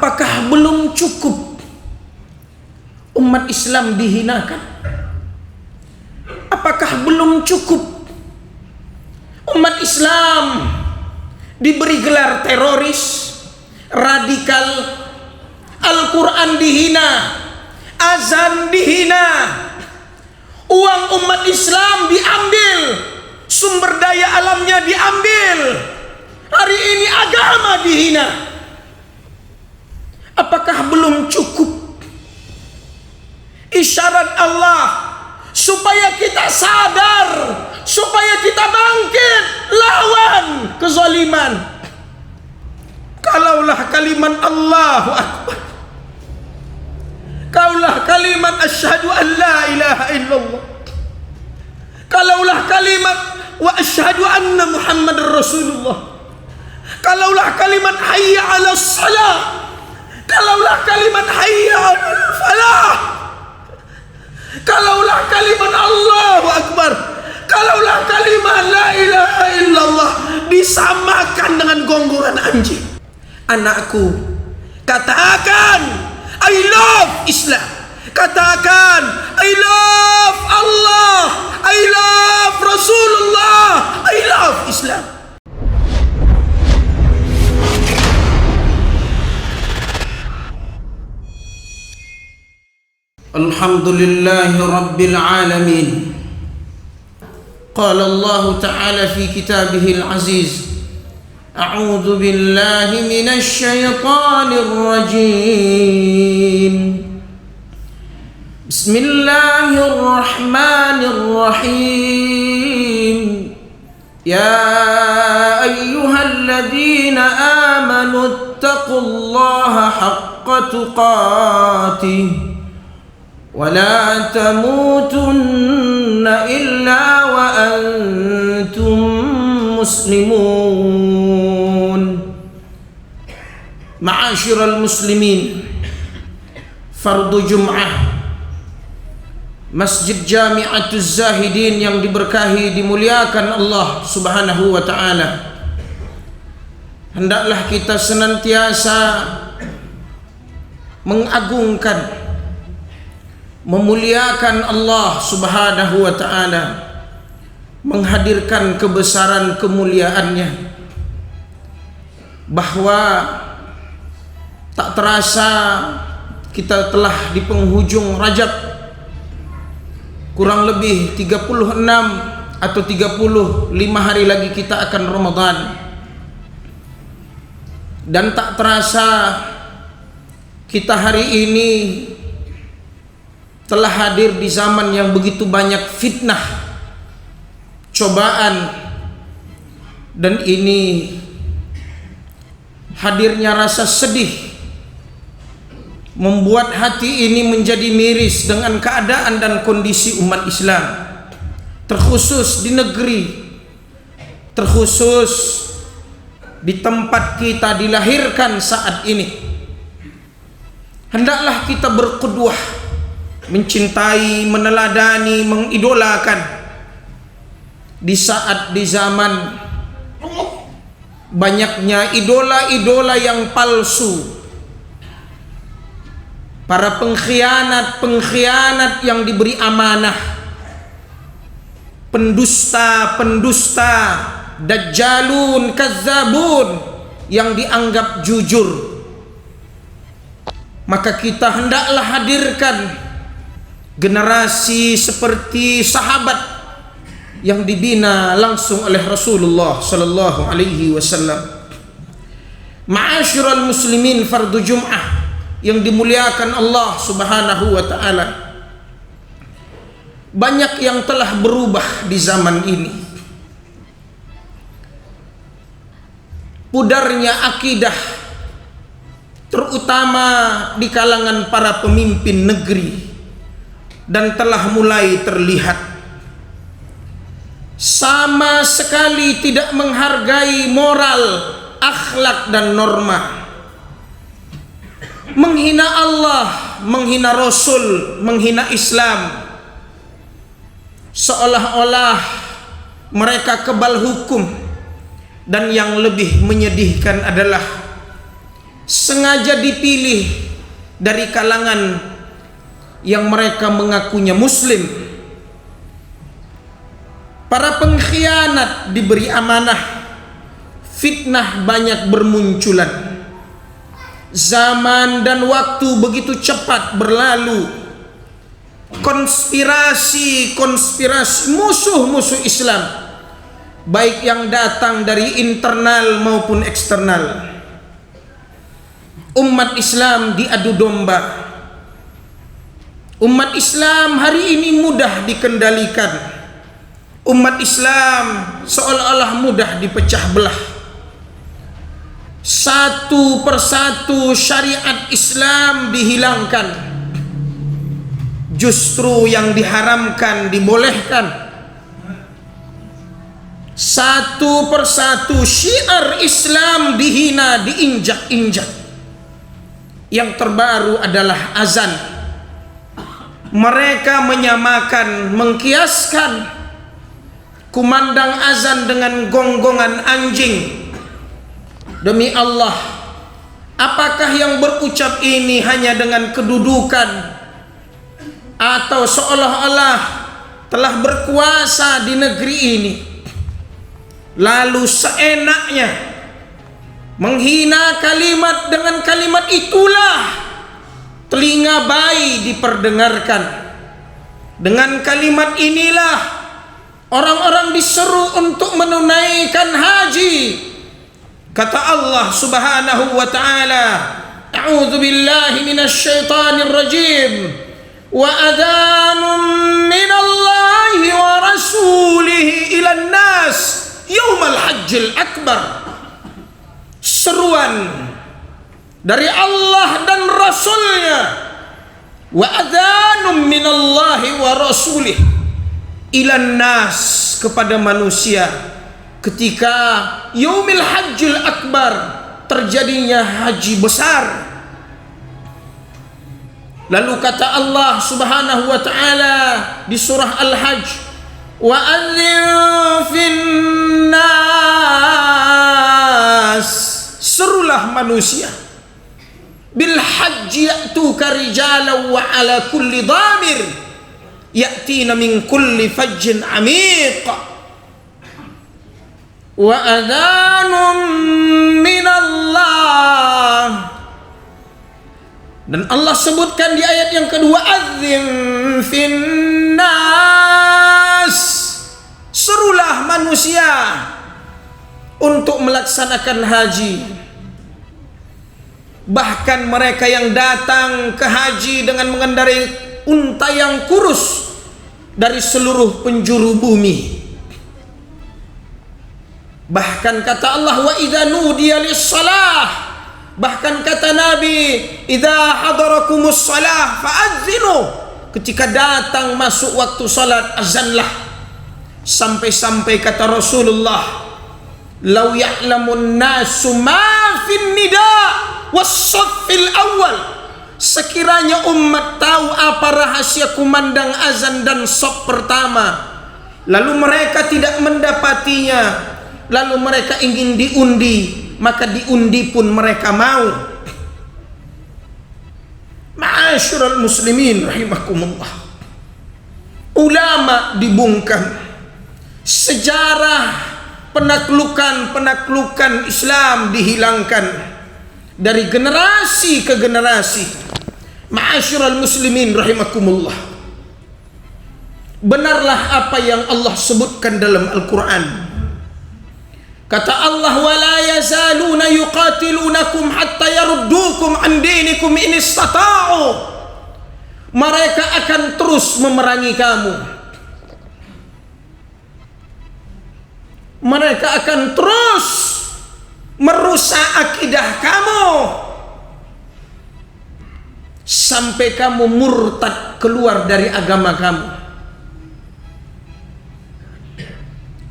Apakah belum cukup umat Islam dihinakan? Apakah belum cukup umat Islam diberi gelar teroris, radikal, Al-Quran dihina, azan dihina, uang umat Islam diambil, sumber daya alamnya diambil, hari ini agama dihina? Apakah belum cukup isyarat Allah supaya kita sadar, supaya kita bangkit lawan kezaliman? Kalaulah kalimat Allahu Akbar, kalaulah kalimat asyhadu an la ilaha illallah, kalaulah kalimat wa asyhadu anna Muhammadar Rasulullah, kalaulah kalimat hayya 'alas salah, kalaulah kalimat hayya 'alal falah, kalaulah kalimat Allahu Akbar, kalaulah kalimat la ilaha illallah disamakan dengan gonggongan anjing. Anakku, katakan I love Islam, katakan I love Allah, I love Rasulullah, I love Islam. Alhamdulillahi Rabbil Alamin. Qala Allah Ta'ala fi kitabihil aziz, A'udhu billahi minasy syaithanir rajim. Bismillahirrahmanirrahim. Ya ayyuhalladzina amanu ittaqullaha haqqa tuqatih ولا تموتن إلا وأنتم مسلمون. Ma'asyiral muslimin, fardu Jum'ah Masjid Jami'atuz Zahidin yang diberkahi, dimuliakan Allah Subhanahu wa ta'ala. Hendaklah kita senantiasa mengagungkan, memuliakan Allah Subhanahu wa ta'ala, menghadirkan kebesaran kemuliaannya, bahwa tak terasa kita telah di penghujung Rajab, kurang lebih 36 atau 35 hari lagi kita akan Ramadan, dan tak terasa kita hari ini telah hadir di zaman yang begitu banyak fitnah, cobaan, dan ini hadirnya rasa sedih membuat hati ini menjadi miris dengan keadaan dan kondisi umat Islam, terkhusus di negeri, terkhusus di tempat kita dilahirkan saat ini. Hendaklah kita berqudwah, mencintai, meneladani, mengidolakan di saat, di zaman banyaknya idola-idola yang palsu, para pengkhianat-pengkhianat yang diberi amanah, pendusta-pendusta, dajjalun, kazzabun yang dianggap jujur. Maka kita hendaklah hadirkan generasi seperti sahabat yang dibina langsung oleh Rasulullah sallallahu alaihi wasallam. Ma'asyiral muslimin, fardu Jum'ah yang dimuliakan Allah Subhanahu wa ta'ala, banyak yang telah berubah di zaman ini. Pudarnya akidah, terutama di kalangan para pemimpin negeri, dan telah mulai terlihat sama sekali tidak menghargai moral, akhlak, dan norma. Menghina Allah, menghina Rasul, menghina Islam, seolah-olah mereka kebal hukum. Dan yang lebih menyedihkan adalah sengaja dipilih dari kalangan yang mereka mengakunya muslim. Para pengkhianat diberi amanah, fitnah banyak bermunculan. Zaman dan waktu begitu cepat berlalu. Konspirasi musuh-musuh Islam, baik yang datang dari internal maupun eksternal, umat Islam diadu domba. Umat Islam hari ini mudah dikendalikan. Umat Islam seolah-olah mudah dipecah belah. Satu persatu syariat Islam dihilangkan. Justru yang diharamkan dibolehkan. Satu persatu syiar Islam dihina, diinjak-injak. Yang terbaru adalah azan. Mereka menyamakan, mengkiaskan kumandang azan dengan gonggongan anjing. Demi Allah, apakah yang berucap ini hanya dengan kedudukan atau seolah-olah telah berkuasa di negeri ini, lalu seenaknya menghina kalimat dengan kalimat itulah telinga bayi diperdengarkan. Dengan kalimat inilah orang-orang diseru untuk menunaikan haji. Kata Allah Subhanahu wa ta'ala, A'udzu billahi minasy syaithanir rajim. Wa adhanun minallahi wa rasulihi ilan nas yaumal hajjil akbar. Seruan dari Allah dan Rasulnya. Wa adhanun minallahi wa rasulih ilan nas, kepada manusia, ketika yaumil hajjil akbar, terjadinya haji besar. Lalu kata Allah Subhanahu wa ta'ala di surah Al-Hajj, wa adzin fin nas, serulah manusia, bil hajji ya'tuka rijalan wa ala kulli dhamir ya'tina min kulli fajjin amiq wa adhanun minallah. Dan Allah sebutkan di ayat yang kedua, adzim finnas, serulah manusia untuk melaksanakan haji. Bahkan mereka yang datang ke haji dengan mengendarai unta yang kurus dari seluruh penjuru bumi. Bahkan kata Allah, wa idza nudiya lis-shalah, bahkan kata Nabi, idza hadarakumus shalah fa'adzinu, ketika datang masuk waktu salat azanlah. Sampai-sampai kata Rasulullah, lau ya'lamun nasu ma fin nida was-saffil awal, sekiranya umat tahu apa rahasia kumandang azan dan saf pertama, lalu mereka tidak mendapatinya, lalu mereka ingin diundi, maka diundi pun mereka mau. Ma'asyiral muslimin rahimakumullah, ulama dibungkam, sejarah penaklukan Islam dihilangkan dari generasi ke generasi. Ma'asyiral muslimin rahimakumullah, benarlah apa yang Allah sebutkan dalam Al-Quran. Kata Allah, wala yazaluna yuqatilunakum hatta yaruddukum an dinikum in istata'u, mereka akan terus memerangi kamu, mereka akan terus merusak akidah kamu sampai kamu murtad, keluar dari agama kamu.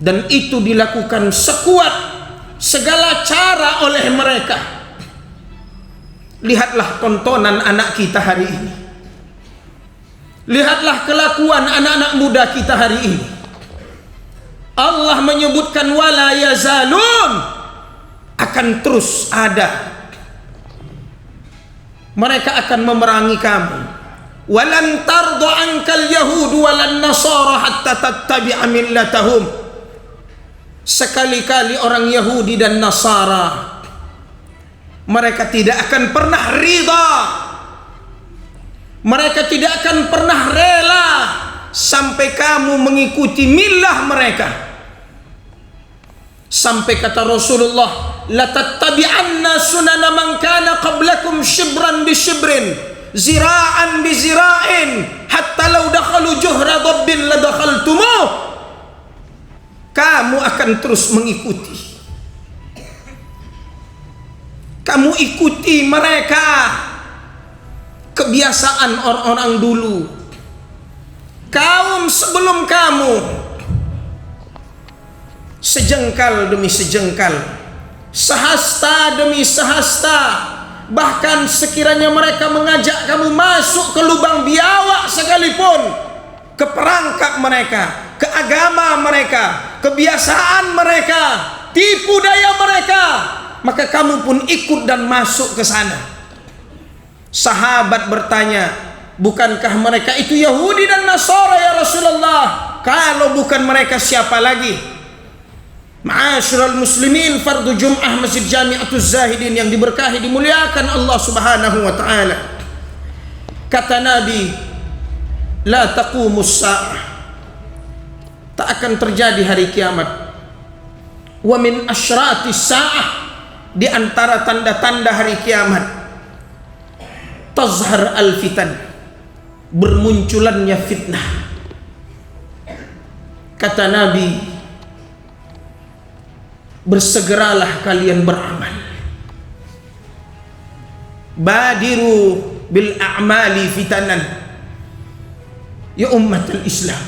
Dan itu dilakukan sekuat segala cara oleh mereka. Lihatlah tontonan anak kita hari ini, lihatlah kelakuan anak-anak muda kita hari ini. Allah menyebutkan wala yazalun, akan terus ada. mereka akan memerangi kamu. Walan tarda ankal yahud walan nasara hatta tattabi'a millatahum. Sekali-kali orang Yahudi dan Nasara, mereka tidak akan pernah ridha, mereka tidak akan pernah rela sampai kamu mengikuti millah mereka. Sampai kata Rasulullah, la tattabi'anna sunana man kana qablakum shibran bi shibrin, zira'an bi zira'in, hatta law dakhalu juhra dabbin la dakhaltumuh. Kamu akan terus mengikuti. Kamu ikuti mereka, kebiasaan orang-orang dulu, kaum sebelum kamu, sejengkal demi sejengkal, sehasta demi sehasta. Bahkan sekiranya mereka mengajak kamu masuk ke lubang biawak sekalipun, ke perangkap mereka, ke agama mereka, kebiasaan mereka, tipu daya mereka, maka kamu pun ikut dan masuk ke sana. Sahabat bertanya, bukankah mereka itu Yahudi dan Nasara ya Rasulullah? Kalau bukan mereka siapa lagi? Ma'asyiral muslimin, fardu Jum'ah Masjid Jami'atuz Zahidin yang diberkahi, dimuliakan Allah Subhanahu wa taala. Kata Nabi, la taqumus sa'ah, tak akan terjadi hari kiamat. Wa min asyratis sa'ah, di antara tanda-tanda hari kiamat, tazhar al-fitan, bermunculannya fitnah. Kata Nabi, bersegeralah kalian beramal. Badiru bil a'mali fitanan, ya ummatul Islam,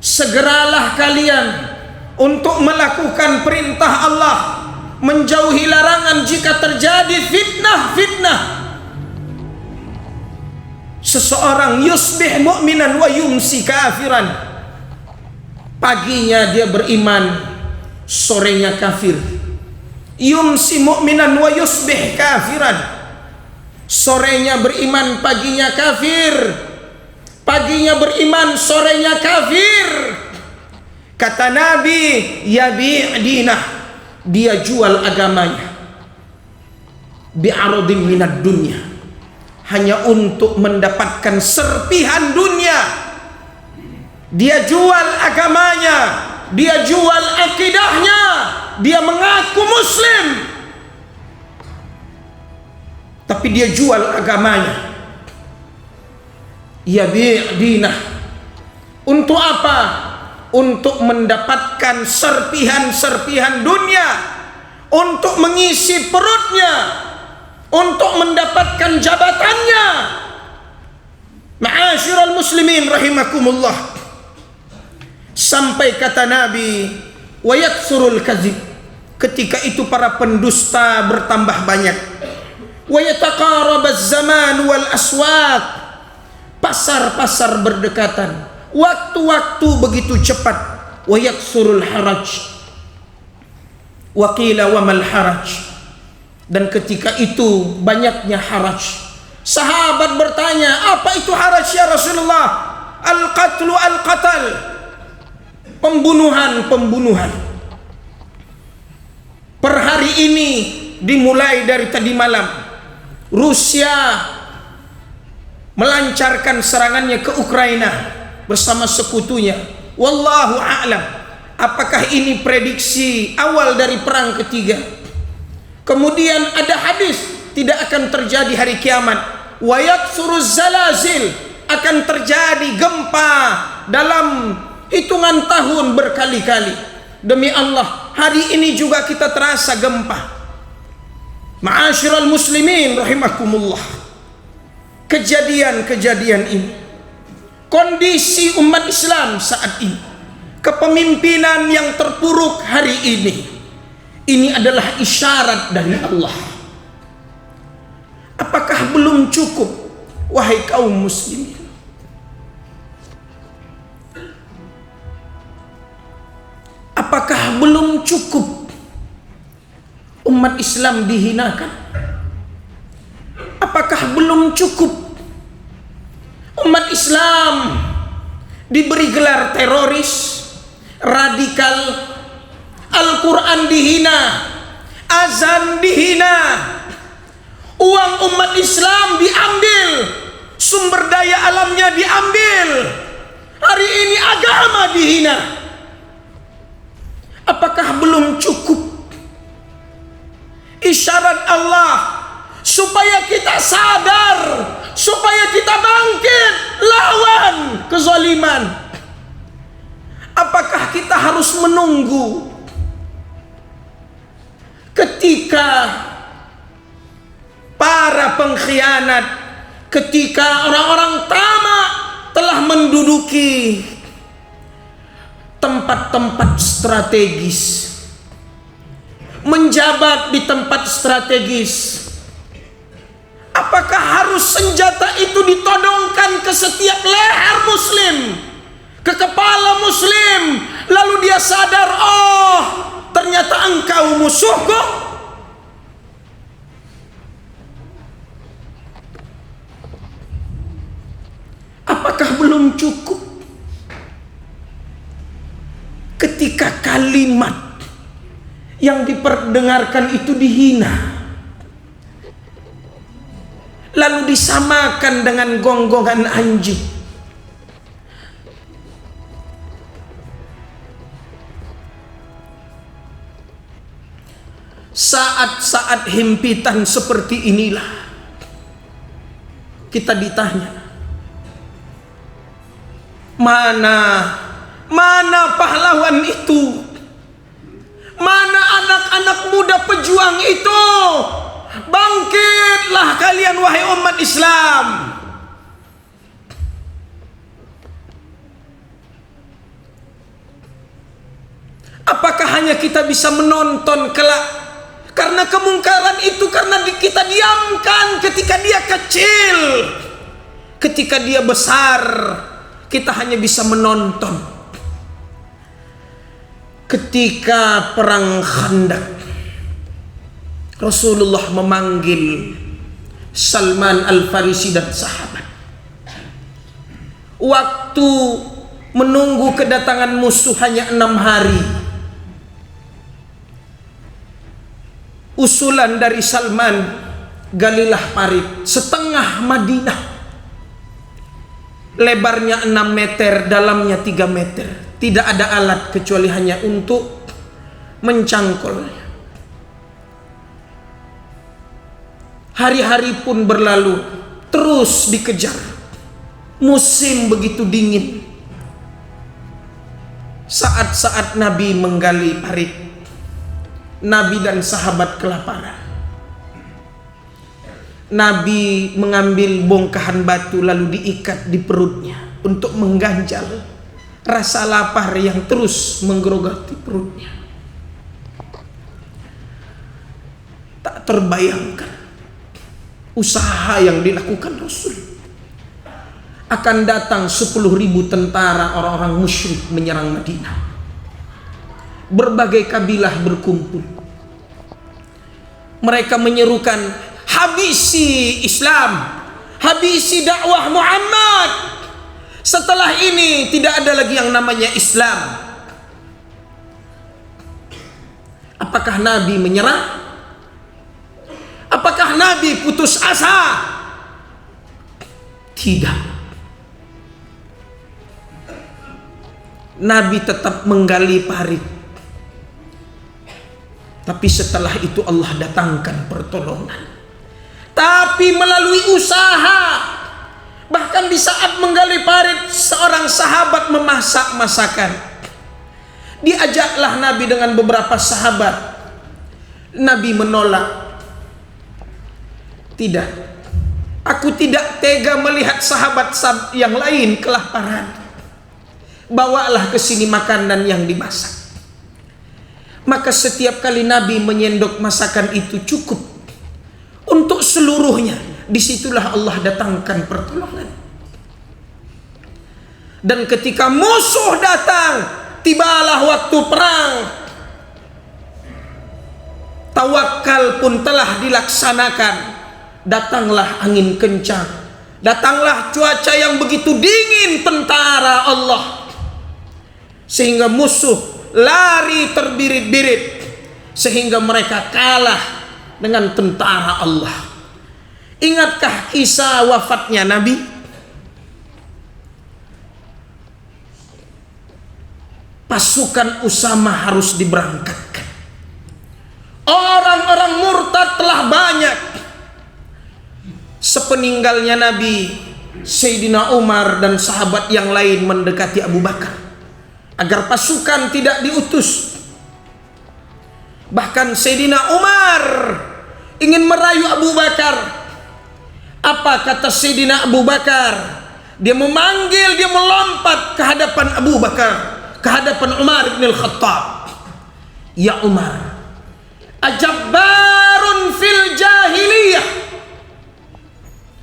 segeralah kalian untuk melakukan perintah Allah, menjauhi larangan jika terjadi fitnah-fitnah. Seseorang yusbih mu'minan wa yumsi kafiran, paginya dia beriman, sorenya kafir. Yumsi mu'minan wa yusbih kafiran, sorenya beriman, paginya kafir. Paginya beriman, sorenya kafir. Kata Nabi, yabi' dinah, dia jual agamanya, bi'aradin minad dunya, hanya untuk mendapatkan serpihan dunia. Dia jual agamanya, dia jual akidahnya, dia mengaku muslim, tapi dia jual agamanya. Yabi' dinah, untuk apa? Untuk mendapatkan serpihan-serpihan dunia, untuk mengisi perutnya, untuk mendapatkan jabatannya. Ma'asyiral muslimin rahimakumullah. Sampai kata Nabi, wa yaksurul kadzib, ketika itu para pendusta bertambah banyak. Wa yataqarabaz zaman wal aswaq, pasar-pasar berdekatan, waktu-waktu begitu cepat. Wa yaksurul haraj, wa qila wa mal haraj, dan ketika itu banyaknya haraj. Sahabat bertanya, apa itu haraj ya Rasulullah? Al-qatlu al-qatal, pembunuhan-pembunuhan. Per hari ini, dimulai dari tadi malam, Rusia melancarkan serangannya ke Ukraina bersama sekutunya. Wallahu a'lam, apakah ini prediksi awal dari perang ketiga? Kemudian ada hadis, tidak akan terjadi hari kiamat. Wa yaksuruz zalazil, akan terjadi gempa dalam hitungan tahun berkali-kali. Demi Allah, hari ini juga kita terasa gempa. Ma'asyiral muslimin rahimakumullah. Kejadian-kejadian ini, kondisi umat Islam saat ini, kepemimpinan yang terpuruk hari ini adalah isyarat dari Allah. Apakah belum cukup, wahai kaum muslimin? Apakah belum cukup umat Islam dihinakan? Apakah belum cukup umat Islam diberi gelar teroris, radikal, Al-Quran dihina, azan dihina, uang umat Islam diambil, sumber daya alamnya diambil, hari ini agama dihina. Apakah belum cukup isyarat Allah supaya kita sadar, supaya kita bangkit lawan kezaliman? Apakah kita harus menunggu ketika para pengkhianat, ketika orang-orang tamak telah menduduki tempat-tempat strategis, menjabat di tempat strategis, apakah harus senjata itu ditodongkan ke setiap leher muslim, ke kepala muslim, lalu dia sadar, oh ternyata engkau musuhku? Apakah belum cukup ketika kalimat yang diperdengarkan itu dihina, lalu disamakan dengan gonggongan anjing? Saat-saat himpitan seperti inilah kita ditanya, mana pahlawan itu? Mana anak-anak muda pejuang itu? Bangkitlah kalian wahai umat Islam. Apakah hanya kita bisa menonton kelak? Karena kemungkaran itu karena kita diamkan ketika dia kecil. Ketika dia besar, kita hanya bisa menonton. Ketika perang Khandaq, Rasulullah memanggil Salman Al-Farisi dan sahabat. Waktu menunggu kedatangan musuh hanya 6 hari. Usulan dari Salman, galilah parit setengah Madinah, lebarnya 6 meter, dalamnya 3 meter. Tidak ada alat kecuali hanya untuk mencangkulnya. Hari-hari pun berlalu, terus dikejar. Musim begitu dingin. Saat-saat Nabi menggali parit, Nabi dan sahabat kelaparan. Nabi mengambil bongkahan batu lalu diikat di perutnya untuk mengganjal rasa lapar yang terus menggerogoti perutnya. Tak terbayangkan usaha yang dilakukan Rasul. Akan datang 10.000 tentara orang-orang musyrik menyerang Madinah. Berbagai kabilah berkumpul. Mereka menyerukan, habisi Islam, habisi dakwah Muhammad. Setelah ini tidak ada lagi yang namanya Islam. Apakah Nabi menyerah? Apakah Nabi putus asa? Tidak. Nabi tetap menggali parit. Tapi setelah itu Allah datangkan pertolongan. Tapi melalui usaha. Bahkan di saat menggali parit, seorang sahabat memasak masakan. Diajaklah Nabi dengan beberapa sahabat. Nabi menolak. Tidak, aku tidak tega melihat sahabat yang lain kelaparan. Bawalah ke sini makanan yang dimasak. Maka setiap kali Nabi menyendok masakan itu cukup untuk seluruhnya. Disitulah Allah datangkan pertolongan. Dan ketika musuh datang, tibalah waktu perang. Tawakal pun telah dilaksanakan. datanglah angin kencang, datanglah cuaca yang begitu dingin tentara Allah, sehingga musuh lari terbirit-birit, sehingga mereka kalah dengan tentara Allah. Ingatkah kisah wafatnya Nabi? Pasukan Usama harus diberangkatkan. Orang-orang murtad telah banyak. Sepeninggalnya Nabi, Sayyidina Umar dan sahabat yang lain mendekati Abu Bakar agar pasukan tidak diutus. Bahkan Sayyidina Umar ingin merayu Abu Bakar. Apa kata Sayyidina Abu Bakar? Dia memanggil, dia melompat ke hadapan Abu Bakar, ke hadapan Umar bin Al-Khattab. Ya Umar, ajabbarun fil jahiliyah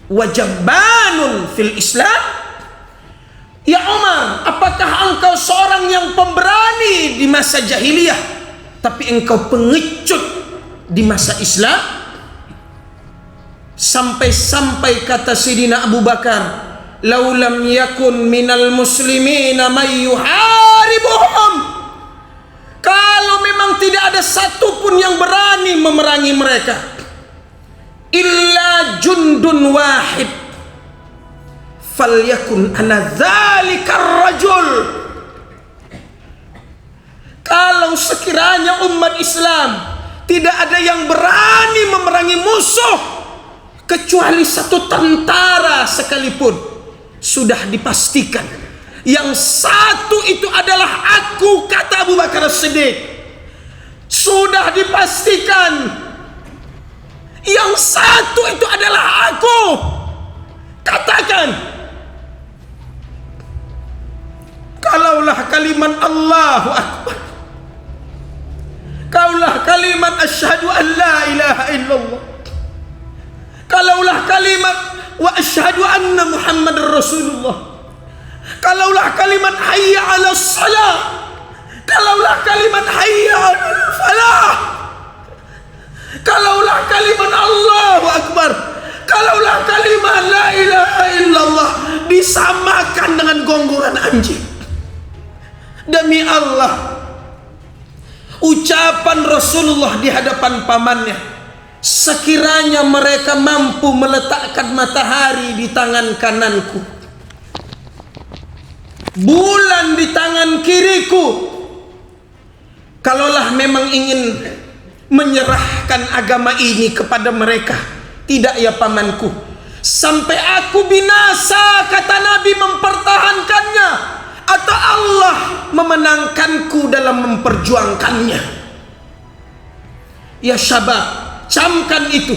wajabbanun fil Islam. Ya Umar, apakah engkau seorang yang pemberani di masa jahiliyah, tapi engkau pengecut di masa Islam? Sampai-sampai kata Sayyidina Abu Bakar, "Lau lam yakun minal muslimina may yuharibuhum." Kalau memang tidak ada satupun yang berani memerangi mereka, illa jundun wahid, falyakun ana dzalikar rajul. Kalau sekiranya umat Islam tidak ada yang berani memerangi musuh kecuali satu tentara sekalipun, sudah dipastikan yang satu itu adalah aku, kata Abu Bakar As-Siddiq. Sudah dipastikan yang satu itu adalah aku. Katakan, kalaulah kalimat Allahu Akbar, kalaulah kalimat asyhadu an la ilaha illallah, kalaulah kalimat wa asyhadu anna Muhammadar Rasulullah, kalaulah kalimat hayya 'alas salah, kalaulah kalimat hayya 'alal falah, kalaulah kalimat Allahu Akbar, kalaulah kalimat la ilaha illallah disamakan dengan gonggongan anjing. Demi Allah, ucapan Rasulullah di hadapan pamannya, sekiranya mereka mampu meletakkan matahari di tangan kananku, bulan di tangan kiriku, kalaulah memang ingin menyerahkan agama ini kepada mereka, tidak ya pamanku, sampai aku binasa, kata Nabi, mempertahankannya, atau Allah memenangkanku dalam memperjuangkannya. Ya syabab, camkan itu.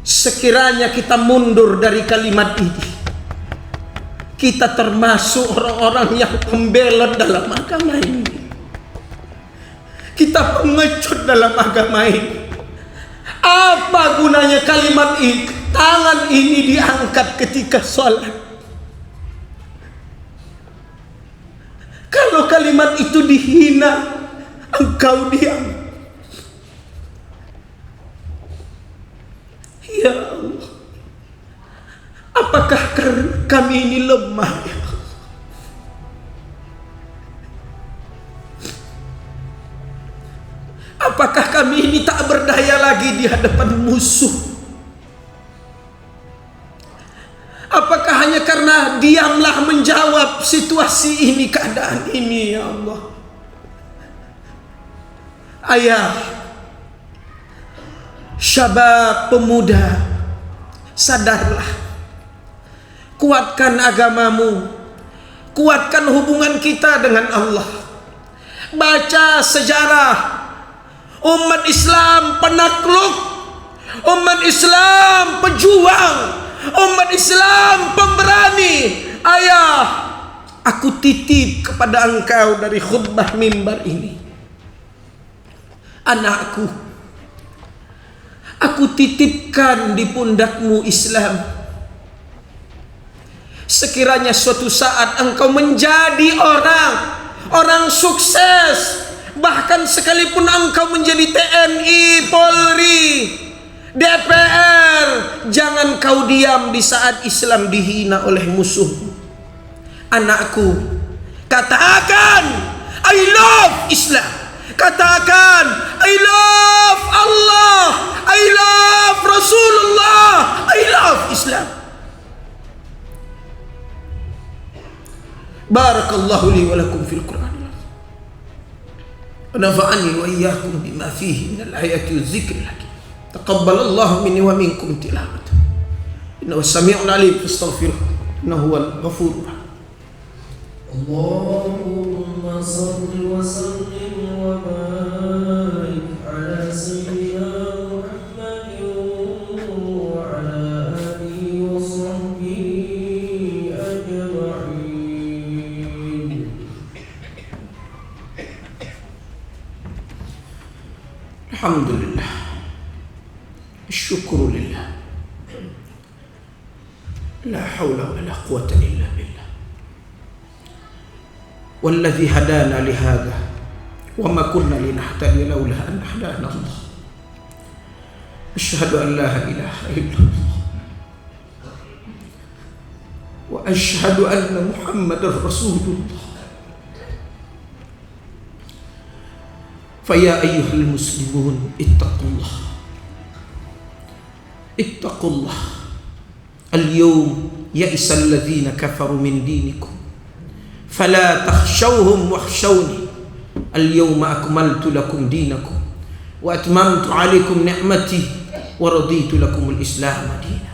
Sekiranya kita mundur dari kalimat ini, kita termasuk orang-orang yang pembelot dalam agama ini, kita pengecut dalam agama ini. Apa gunanya kalimat ini? Tangan ini diangkat ketika sholat. Kalau kalimat itu dihina, engkau diam. Ya Allah, apakah kami ini lemah ya Allah? Apakah kami ini tak berdaya lagi di hadapan musuh? Apakah hanya karena diamlah menjawab situasi ini, keadaan ini, ya Allah? Ayah, syabab, pemuda, sadarlah. Kuatkan agamamu, kuatkan hubungan kita dengan Allah. Baca sejarah umat Islam penakluk, umat Islam pejuang, umat Islam pemberani. Ayah, aku titip kepada engkau dari khutbah mimbar ini, anakku, aku titipkan di pundakmu Islam. Sekiranya suatu saat engkau menjadi orang sukses, bahkan sekalipun engkau menjadi TNI, Polri, DPR, jangan kau diam di saat Islam dihina oleh musuh. Anakku, katakan I love Islam. Katakan I love Allah, I love Rasulullah, I love Islam. Barakallahu li wa lakum fil Qur'an. ونفعني وإياكم بما فيه من الآيات والذكر الحكيم. تقبل الله مني ومنكم تلاوته إنه السميع العليم فاستغفره إنه هو الغفور الرحيم. اللهم صل وسلم وبارك على سيدنا محمد وعلى آله وصحبه أجمعين. الحمد لله، الشكر لله، لا حول ولا قوة إلا بالله، والذي هدانا لهذا وما كنا لنهتدي لولا أن هدانا الله. أشهد أن لا إله إلا الله وأشهد أن محمدا رسول الله. فيا أيها المسلمون اتقوا الله، اتقوا الله. اليوم يئس الذين كفروا من دينكم فلا تخشوهم واخشوني اليوم أكملت لكم دينكم وأتممت عليكم نعمتي ورضيت لكم الإسلام دينا.